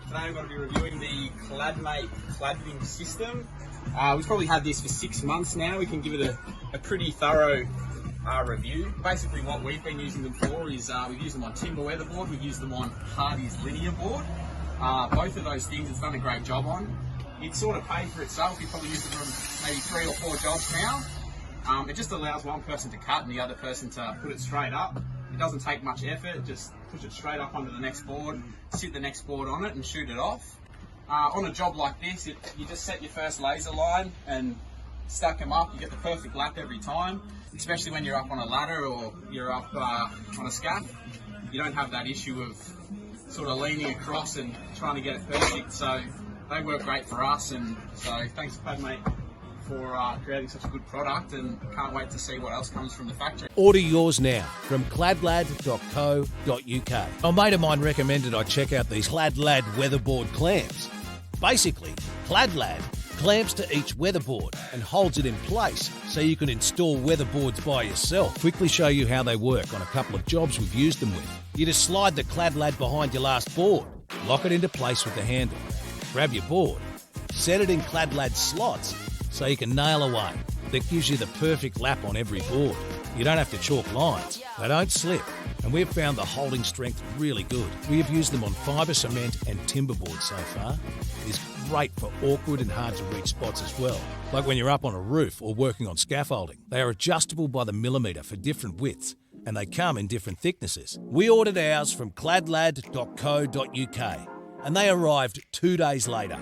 Today I'm going to be reviewing the CladMate Cladding system. We've probably had this for 6 months now. We can give it a pretty thorough review. Basically what we've been using them for is we've used them on timber weatherboard, we've used them on Hardy's linear board. Both of those things it's done a great job on. It sort of paid for itself. You've probably used it from maybe 3 or 4 jobs now. It just allows one person to cut and the other person to put it straight up. It doesn't take much effort, just push it straight up onto the next board, sit the next board on it and shoot it off. On a job like this, you just set your first laser line and stack them up. You get the perfect lap every time, especially when you're up on a ladder or you're up on a scaff. You don't have that issue of sort of leaning across and trying to get it perfect. So they work great for us, and so thanks CladMate for creating such a good product, and can't wait to see what else comes from the factory. Order yours now from cladlad.co.uk. A mate of mine recommended I check out these CladLad Weatherboard clamps. Basically, CladLad clamps to each weatherboard and holds it in place so you can install weatherboards by yourself. Quickly show you how they work on a couple of jobs we've used them with. You just slide the CladLad behind your last board, lock it into place with the handle, grab your board, set it in CladLad slots so you can nail away. That gives you the perfect lap on every board. You don't have to chalk lines. They don't slip. And we've found the holding strength really good. We have used them on fibre cement and timber boards so far. It's great for awkward and hard to reach spots as well, like when you're up on a roof or working on scaffolding. They are adjustable by the millimetre for different widths, and they come in different thicknesses. We ordered ours from cladlad.co.uk and they arrived 2 days later.